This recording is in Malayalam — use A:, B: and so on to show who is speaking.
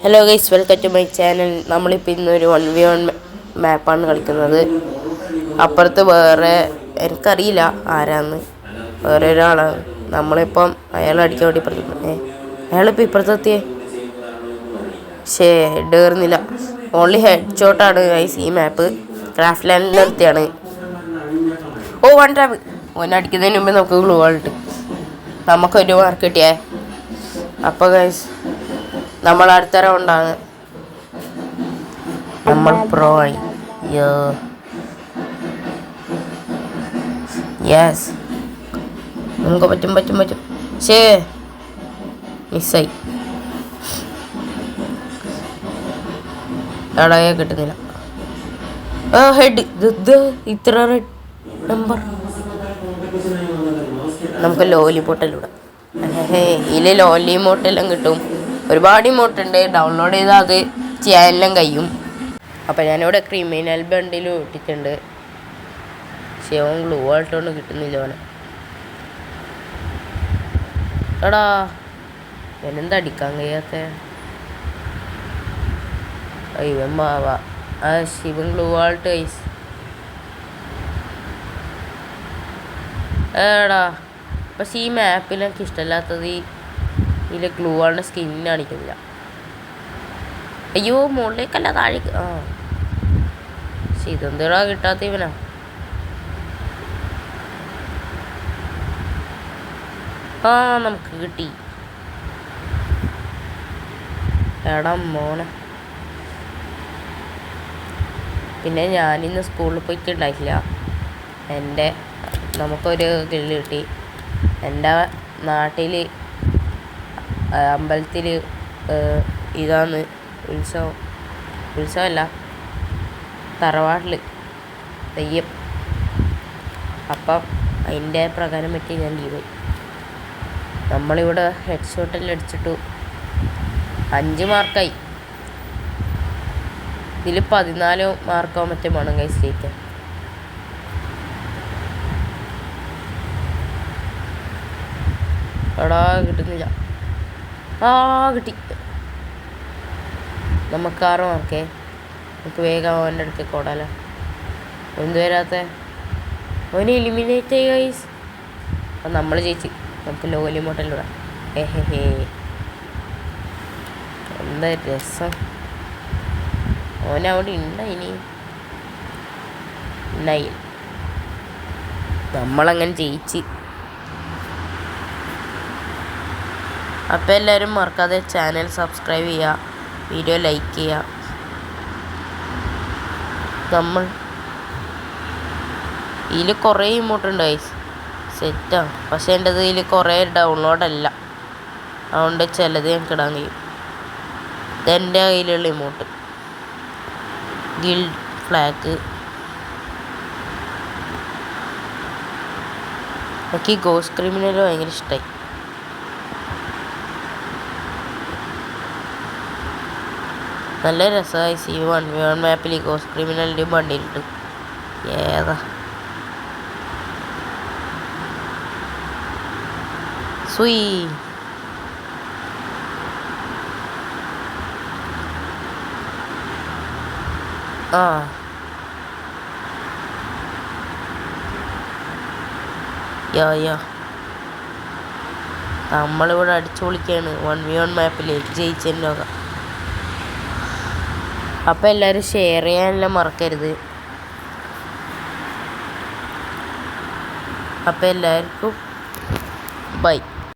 A: Hello guys, welcome to my channel. നമ്മളിപ്പോൾ ഇന്നൊരു 1v1 മാപ്പാണ് കളിക്കുന്നത്. അപ്പുറത്ത് വേറെ എനിക്കറിയില്ല ആരാന്ന്, വേറെ ഒരാളാണ്. നമ്മളിപ്പം അയാൾ അടിക്കാൻ വേണ്ടി പറഞ്ഞു. അയാളിപ്പോൾ ഇപ്പുറത്തെത്തിയേ. പക്ഷേ ഡേറുന്നില്ല. ഓൺലി ഹെഡ് ഷോട്ടാണ് ഗൈസ് ഈ മാപ്പ്. ക്രാഫ്റ്റ് ലാൻഡിൽ നിർത്തിയാണ്. ഓ, വൺ ടാപ്പ്. അടിക്കുന്നതിന് മുമ്പ് നമുക്ക് ഗ്ലൂ വാളിട്ട് നമുക്കൊരു മാർക്ക് കിട്ടിയേ. അപ്പോൾ ഗൈസ് നമ്മൾ അടുത്ത റൗണ്ടാണ്. നമ്മൾ പ്രോ ആയി. യെസ്, നമുക്ക് പറ്റും. ശേ, മിസ്സായി. എടയെ കിട്ടുന്നില്ല. ഹെഡ് ഇത്ര റെഡ് നമ്പർ. നമുക്ക് ലോലിമോട്ടെല്ലാം ഇതിൽ ലോലിമോട്ടെല്ലാം കിട്ടും. ഒരുപാട് ഇമോട്ടുണ്ട്. ഡൗൺലോഡ് ചെയ്താൽ അത് ചെയ്യാനെല്ലാം കഴിയും. അപ്പം ഞാനിവിടെ ക്രിമിനൽ ബണ്ടിൽ ഇട്ടിട്ടുണ്ട്. പക്ഷേ ഓൻ ഗ്ലൂ ആയിട്ടൊന്നും കിട്ടുന്നില്ല. ഓനെ എടാ, എന്നെന്താ അടിക്കാൻ കഴിയാത്ത ഇവൻ മാവാ. ആ ശിവൻ ഗ്ലൂ ആൾട്ട് ഐസ്. എടാ, പക്ഷെ ഈ മാപ്പിൽ എനിക്ക് ഇഷ്ടമല്ലാത്തത് ഇതിൽ ഗ്ലൂ ആളുടെ സ്കിന്ന് കാണിക്കുന്നില്ല. അയ്യോ, മുകളിലേക്കല്ല താഴേക്ക്. പക്ഷെ ഇതെന്താ കിട്ടാത്ത ഇവനാ. നമുക്ക് കിട്ടി. എടാ മോനെ, പിന്നെ ഞാനിന്ന് സ്കൂളിൽ പോയിട്ടുണ്ടായില്ല. നമുക്കൊരു കിള്ളി കിട്ടി. എൻ്റെ നാട്ടിൽ അമ്പലത്തിൽ ഇതാണ് ഉത്സവമല്ല, തറവാട്ടിൽ തെയ്യം. അപ്പം അതിൻ്റെ പ്രകാരം പറ്റി ഞാൻ ലീവായി. നമ്മളിവിടെ ഹെഡ് ഷോട്ടെല്ലാം അടിച്ചിട്ടു 5 മാർക്കായി. ഇതിൽ 14 മാർക്കോ മറ്റേ വേണം ഗൈസ് ജയിക്കാൻ. എടാ, കിട്ടുന്നില്ല. കിട്ടി. നമുക്ക് 6 മാർക്കേ. നമുക്ക് വേഗം അവൻ്റെ അടുത്തേക്ക് ഓടാലോ. എന്ത് വരാത്ത അവന് എലിമിനേറ്റ് ആയി ഗൈസ്. അപ്പം നമ്മൾ ജയിച്ച്. നമുക്ക് ലോലി മോട്ടലിടാം. എന്താ രസം. ഓനവിടെ ഉണ്ടായിനി. നമ്മളങ്ങനെ ജയിച്ച്. അപ്പോൾ എല്ലാവരും മറക്കാതെ ചാനൽ സബ്സ്ക്രൈബ് ചെയ്യുക, വീഡിയോ ലൈക്ക് ചെയ്യുക. നമ്മൾ ഇതിൽ കുറേ ഇമോട്ടുണ്ട് ഗൈസ്, സെറ്റാണ്. പക്ഷേ എൻ്റെ ഇതിൽ കുറേ ഡൗൺലോഡല്ല, അതുകൊണ്ട് ചിലത് ഞങ്ങൾക്ക് ഇടാൻ കഴിയും. ഇതെൻ്റെ കയ്യിലുള്ള ഇമോട്ട് ഗിൽഡ് ഫ്ലാഗ്. എനിക്ക് ഈ ഗോസ്റ്റ് ക്രിമിനൽ ഭയങ്കര ഇഷ്ടമായി. നല്ല രസമായി. ഈ 1v1 മാപ്പിൽ ഗോസ്റ്റ് ക്രിമിനലിൻ്റെ വണ്ടിയിലിട്ട് ഏതാ സുയി. നമ്മളിവിടെ അടിച്ചു പൊളിക്കുകയാണ് 1v1 മാപ്പിൽ ജയിച്ചതിൻ്റെ. അപ്പോൾ എല്ലാവരും ഷെയർ ചെയ്യാനെല്ലാം മറക്കരുത്. അപ്പോൾ എല്ലാവർക്കും ബൈ.